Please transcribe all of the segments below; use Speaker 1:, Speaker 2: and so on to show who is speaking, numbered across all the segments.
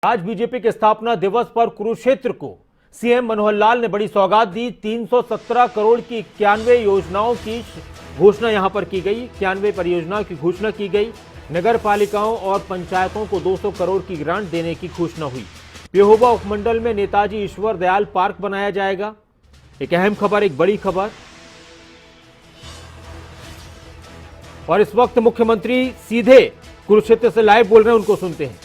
Speaker 1: आज बीजेपी के स्थापना दिवस पर कुरुक्षेत्र को सीएम मनोहर लाल ने बड़ी सौगात दी। 317 करोड़ की 91 योजनाओं की घोषणा यहां पर की गई। 91 परियोजनाओं की घोषणा की गई। नगर पालिकाओं और पंचायतों को 200 करोड़ की ग्रांट देने की घोषणा हुई। पेहोबा उपमंडल में नेताजी ईश्वर दयाल पार्क बनाया जाएगा। एक अहम खबर, एक बड़ी खबर। और इस वक्त मुख्यमंत्री सीधे कुरुक्षेत्र से लाइव बोल रहे हैं, उनको सुनते हैं।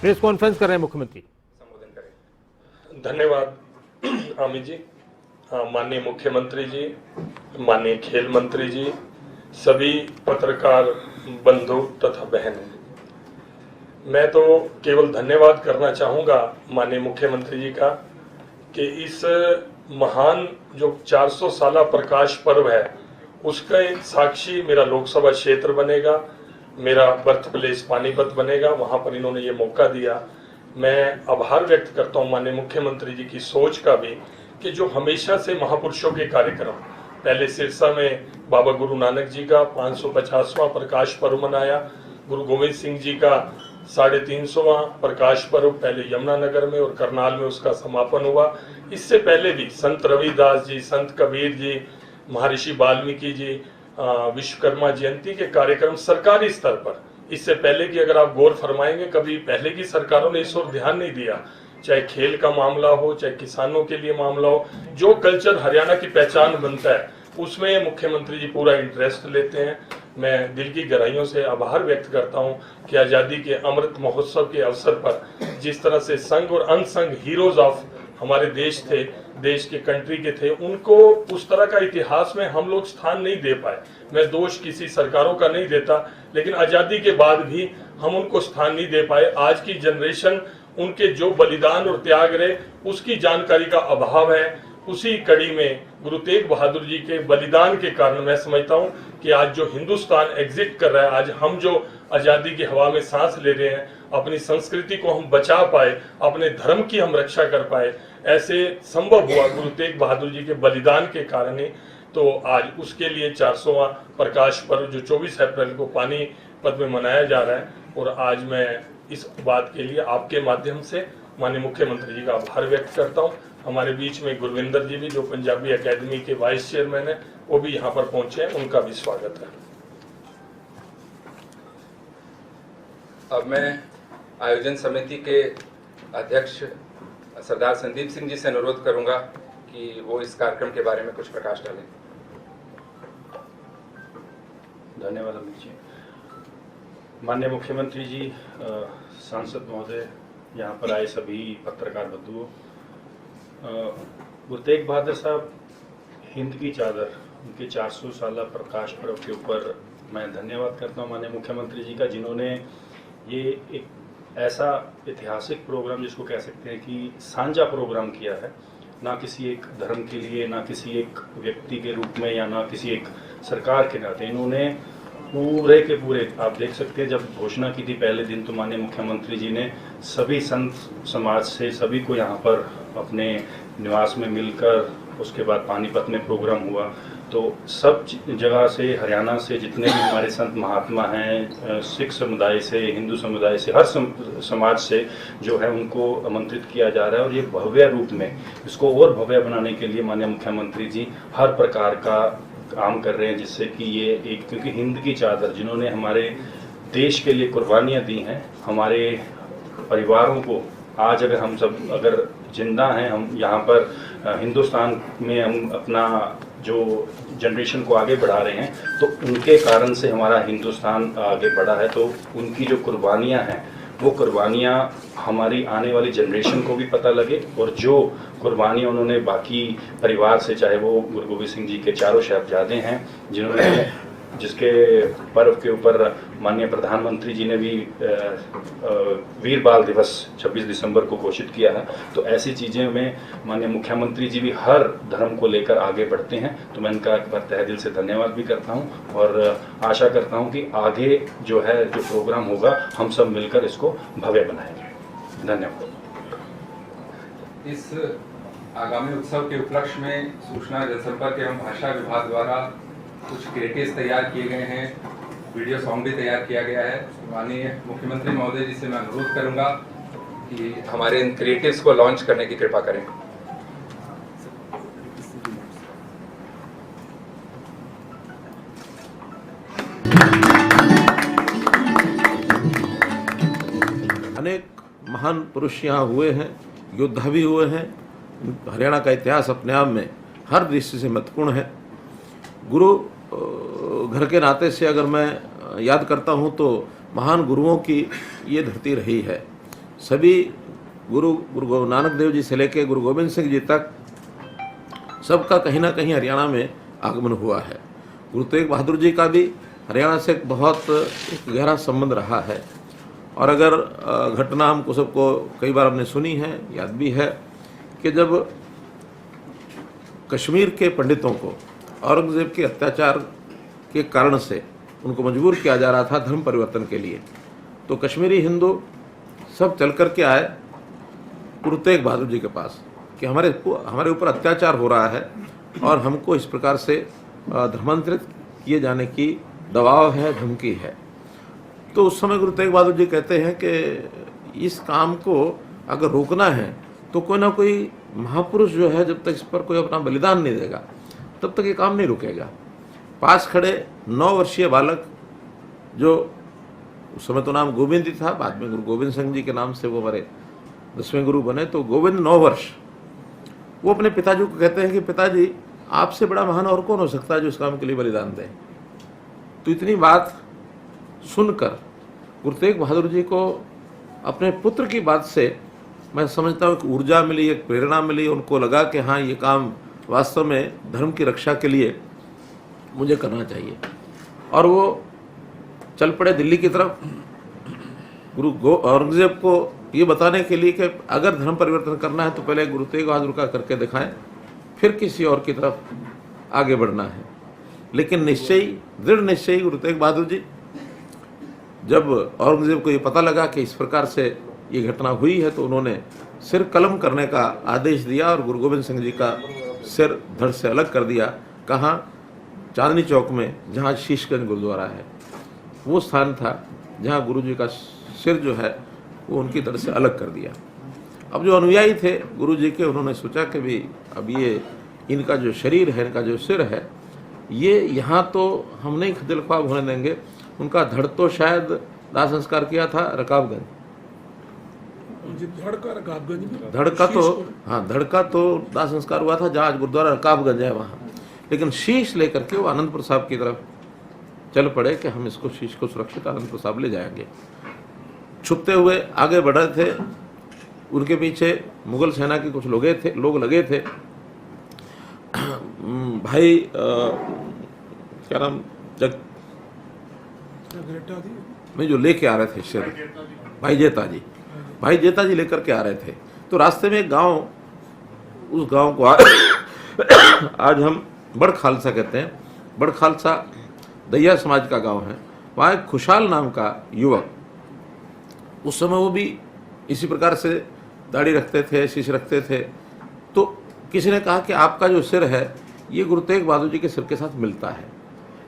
Speaker 1: प्रेस कॉन्फ्रेंस कर रहे हैं मुख्यमंत्री।
Speaker 2: संबोधन करें। धन्यवाद अमित जी। माननीय मुख्यमंत्री जी, माननीय खेल मंत्री जी, सभी पत्रकार बंधु तथा बहनें, मैं तो केवल धन्यवाद करना चाहूँगा माननीय मुख्यमंत्री जी का कि इस महान जो 400 साला प्रकाश पर्व है उसका एक साक्षी मेरा लोकसभा क्षेत्र बनेगा, मेरा बर्थ प्लेस पानीपत बनेगा। वहां पर इन्होंने ये मौका दिया। मैं आभार व्यक्त करता हूं माननीय मुख्यमंत्री जी की सोच का भी कि जो हमेशा से महापुरुषों के कार्यक्रम, पहले सिरसा में बाबा गुरु नानक जी का 550वां प्रकाश पर्व मनाया, गुरु गोविंद सिंह जी का 350वां प्रकाश पर्व पहले यमुनानगर में और करनाल में उसका समापन हुआ। इससे पहले भी संत रविदास जी, संत कबीर जी, महर्षि वाल्मीकि जी, विश्वकर्मा जयंती के कार्यक्रम सरकारी स्तर पर, इससे पहले की अगर आप गौर फरमाएंगे कभी पहले की सरकारों ने इस ओर ध्यान नहीं दिया। चाहे खेल का मामला हो, चाहे किसानों के लिए मामला हो, जो कल्चर हरियाणा की पहचान बनता है उसमें मुख्यमंत्री जी पूरा इंटरेस्ट लेते हैं। मैं दिल की गहराइयों से आभार व्यक्त करता हूं कि आज़ादी के अमृत महोत्सव के अवसर पर जिस तरह से संघ और अनसंग हीरोज ऑफ हमारे देश थे, देश के कंट्री के थे, उनको उस तरह का इतिहास में हम लोग स्थान नहीं दे पाए। मैं दोष किसी सरकारों का नहीं देता, लेकिन आज़ादी के बाद भी हम उनको स्थान नहीं दे पाए। आज की जनरेशन उनके जो बलिदान और त्याग रहे उसकी जानकारी का अभाव है। उसी कड़ी में गुरु तेग बहादुर जी के बलिदान के कारण मैं समझता हूं कि आज जो हिंदुस्तान एग्जिट कर रहा है, आज हम जो आज़ादी की हवा में सांस ले रहे हैं, अपनी संस्कृति को हम बचा पाए, अपने धर्म की हम रक्षा कर पाए, ऐसे संभव हुआ गुरु तेग बहादुर जी के बलिदान के कारण ही। तो आज उसके लिए 400वां प्रकाश पर्व जो 24 अप्रैल को पानीपत में मनाया जा रहा है, और आज मैं इस बात के लिए आपके माध्यम से माननीय मुख्यमंत्री जी का आभार व्यक्त करता हूं। हमारे बीच में गुरविंदर जी भी, जो पंजाबी अकेडमी के वाइस चेयरमैन है, वो भी यहाँ पर पहुंचे हैं, उनका भी स्वागत है।
Speaker 3: अब मैं आयोजन समिति के अध्यक्ष सरदार संदीप सिंह जी से अनुरोध करूंगा कि वो इस कार्यक्रम के बारे में कुछ प्रकाश डालें।
Speaker 4: धन्यवाद अमित जी। माननीय मुख्यमंत्री जी, सांसद महोदय, यहाँ पर आए सभी पत्रकार बंधुओं, गुरु तेग बहादुर साहब हिंद की चादर, उनके 400 साला प्रकाश पर्व के ऊपर मैं धन्यवाद करता हूँ माननीय मुख्यमंत्री जी का, जिन्होंने ये एक ऐसा ऐतिहासिक प्रोग्राम, जिसको कह सकते हैं कि साझा प्रोग्राम किया है, ना किसी एक धर्म के लिए, ना किसी एक व्यक्ति के रूप में, या ना किसी एक सरकार के नाते। इन्होंने पूरे के पूरे, आप देख सकते हैं, जब घोषणा की थी पहले दिन तो माननीय मुख्यमंत्री जी ने सभी संत समाज से सभी को यहाँ पर अपने निवास में मिलकर, उसके बाद पानीपत में प्रोग्राम हुआ, तो सब जगह से, हरियाणा से जितने भी हमारे संत महात्मा हैं, सिख समुदाय से, हिंदू समुदाय से, हर समाज से जो है उनको आमंत्रित किया जा रहा है। और ये भव्य रूप में, इसको और भव्य बनाने के लिए माननीय मुख्यमंत्री जी हर प्रकार का काम कर रहे हैं, जिससे कि ये एक, क्योंकि हिंद की चादर, जिन्होंने हमारे देश के लिए कुर्बानियाँ दी हैं, हमारे परिवारों को, आज अगर हम सब अगर जिंदा हैं, हम यहाँ पर हिंदुस्तान में हम अपना जो जनरेशन को आगे बढ़ा रहे हैं, तो उनके कारण से हमारा हिंदुस्तान आगे बढ़ा है। तो उनकी जो कुर्बानियाँ हैं, वो कुर्बानियाँ हमारी आने वाली जनरेशन को भी पता लगे, और जो कुर्बानियाँ उन्होंने बाकी परिवार से, चाहे वो गुरु गोविंद सिंह जी के चारों साहिबजादे हैं, जिन्होंने, जिसके पर्व के ऊपर माननीय प्रधानमंत्री जी ने भी वीर बाल दिवस 26 दिसंबर को घोषित किया है, तो ऐसी चीज़ें में माननीय मुख्यमंत्री जी भी हर धर्म को लेकर आगे बढ़ते हैं। तो मैं इनका एक बार तहे दिल से धन्यवाद भी करता हूं, और आशा करता हूं कि आगे जो है, जो प्रोग्राम होगा, हम सब मिलकर इसको भव्य बनाएंगे। धन्यवाद।
Speaker 3: इस आगामी उत्सव के उपलक्ष्य में सूचना जनसंपर्क एवं भाषा विभाग द्वारा कुछ क्रिएटिव्स तैयार किए गए हैं, वीडियो सॉन्ग भी तैयार किया गया है। माननीय मुख्यमंत्री महोदय जी से मैं अनुरोध करूंगा कि हमारे इन क्रिएटिव्स को लॉन्च करने की कृपा करें।
Speaker 5: अनेक महान पुरुष यहाँ हुए हैं, योद्धा भी हुए हैं। हरियाणा का इतिहास अपने आप में हर दृष्टि से महत्वपूर्ण है। गुरु घर के नाते से अगर मैं याद करता हूँ तो महान गुरुओं की ये धरती रही है। सभी गुरु नानक देव जी से लेकर गुरु गोविंद सिंह जी तक सबका कहीं ना कहीं हरियाणा में आगमन हुआ है। गुरु तेग बहादुर जी का भी हरियाणा से बहुत गहरा संबंध रहा है। और अगर घटना हमको सबको कई बार हमने सुनी है, याद भी है कि जब कश्मीर के पंडितों को औरंगजेब के अत्याचार के कारण से उनको मजबूर किया जा रहा था धर्म परिवर्तन के लिए, तो कश्मीरी हिंदू सब चल कर के आए गुरु तेग बहादुर जी के पास कि हमारे ऊपर अत्याचार हो रहा है और हमको इस प्रकार से धर्मांतरित किए जाने की दबाव है, धमकी है। तो उस समय गुरु तेग बहादुर जी कहते हैं कि इस काम को अगर रोकना है तो कोई ना कोई महापुरुष जो है जब तक इस पर कोई अपना बलिदान नहीं देगा तब तक ये काम नहीं रुकेगा। पास खड़े 9 वर्षीय बालक, जो उस समय तो नाम गोविंद ही था, बाद में गुरु गोविंद सिंह जी के नाम से वो हमारे 10वें गुरु बने, तो गोविंद 9 वर्ष, वो अपने पिताजी को कहते हैं कि पिताजी आपसे बड़ा महान और कौन हो सकता है जो इस काम के लिए बलिदान दे। तो इतनी बात सुनकर गुरु तेग बहादुर जी को अपने पुत्र की बात से मैं समझता हूँ कि ऊर्जा मिली, एक प्रेरणा मिली। उनको लगा कि हाँ, ये काम वास्तव में धर्म की रक्षा के लिए मुझे करना चाहिए। और वो चल पड़े दिल्ली की तरफ औरंगजेब को ये बताने के लिए कि अगर धर्म परिवर्तन करना है तो पहले गुरु तेग बहादुर का करके दिखाएं, फिर किसी और की तरफ आगे बढ़ना है। लेकिन दृढ़ निश्चयी गुरु तेग बहादुर जी, जब औरंगजेब को ये पता लगा कि इस प्रकार से ये घटना हुई है, तो उन्होंने सिर कलम करने का आदेश दिया और गुरु गोविंद सिंह जी का सिर धड़ से अलग कर दिया। कहाँ? चांदनी चौक में, जहाँ शीशगंज गुरुद्वारा है, वो स्थान था जहाँ गुरु जी का सिर जो है वो उनकी धड़ से अलग कर दिया। अब जो अनुयायी थे गुरु जी के, उन्होंने सोचा कि भी अब ये इनका जो शरीर है, इनका जो सिर है, ये यहाँ तो हम नहीं खजल ख्वाब होने देंगे। उनका धड़ तो शायद दाह संस्कार किया था रकाबगंज, धड़ का तो दाह संस्कार हुआ था जहाँ आज गुरुद्वारा रकाबगंज है वहाँ। लेकिन शीश लेकर के वो आनंदपुर साहब की तरफ चल पड़े कि हम इसको शीश को सुरक्षित आनंदपुर साहब ले जाएंगे। छुपते हुए आगे बढ़ रहे थे, उनके पीछे मुगल सेना के कुछ लोग लगे थे। भाई क्या नाम में जो लेके आ रहे थे शेर, भाई जेता जी लेकर के आ रहे थे। तो रास्ते में एक गांव, उस गांव को आज हम बड़ खालसा कहते हैं। बड़ खालसा दैया समाज का गांव है। वहाँ एक खुशहाल नाम का युवक, उस समय वो भी इसी प्रकार से दाढ़ी रखते थे, शीश रखते थे। तो किसी ने कहा कि आपका जो सिर है ये गुरु तेग बहादुर जी के सिर के साथ मिलता है।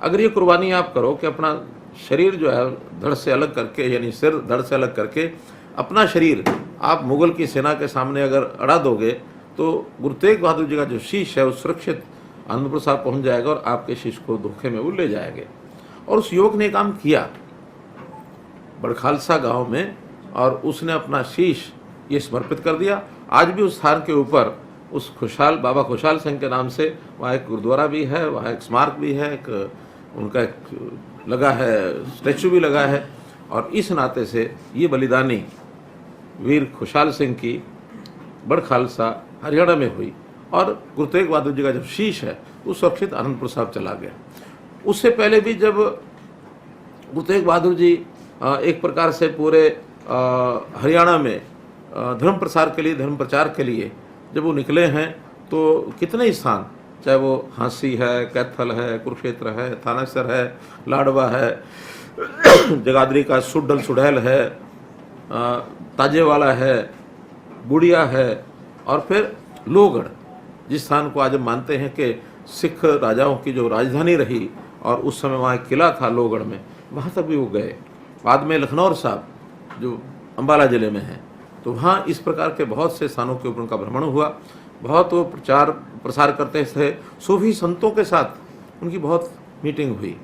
Speaker 5: अगर ये कुर्बानी आप करो कि अपना शरीर जो है धड़ से अलग करके, यानी सिर धड़ से अलग करके अपना शरीर आप मुगल की सेना के सामने अगर अड़ा दोगे, तो गुरु तेग बहादुर जी का जो शीश है वो सुरक्षित आनंदपुर साहब पहुंच जाएगा और आपके शीश को धोखे में वो ले जाएंगे। और उस युवक ने काम किया बड़खालसा गांव में, और उसने अपना शीश ये समर्पित कर दिया। आज भी उस स्थान के ऊपर उस बाबा खुशहाल सिंह के नाम से वहाँ एक गुरुद्वारा भी है, वहाँ एक स्मारक भी है, एक उनका एक लगा है, स्टैचू भी लगा है। और इस नाते से ये बलिदानी वीर खुशहाल सिंह की बड़ खालसा हरियाणा में हुई, और गुरु तेग बहादुर जी का जब शीश है वो सुरक्षित आनंदपुर साहब चला गया। उससे पहले भी जब गुरु तेग बहादुर जी एक प्रकार से पूरे हरियाणा में धर्म प्रसार के लिए, धर्म प्रचार के लिए जब वो निकले हैं, तो कितने ही स्थान, चाहे वो हांसी है, कैथल है, कुरुक्षेत्र है, थानेसर है, लाडवा है, जगाधरी का सुढ़ैल है, ताजेवाला है, बुढ़िया है, और फिर लोहगढ़, जिस स्थान को आज हम मानते हैं कि सिख राजाओं की जो राजधानी रही और उस समय वहाँ एक किला था लोहगढ़ में, वहाँ तक भी वो गए। बाद में लखनऊ साहब जो अम्बाला ज़िले में है, तो वहाँ इस प्रकार के बहुत से स्थानों के ऊपर उनका भ्रमण हुआ, बहुत वो प्रचार प्रसार करते थे। सूफी संतों के साथ उनकी बहुत मीटिंग हुई।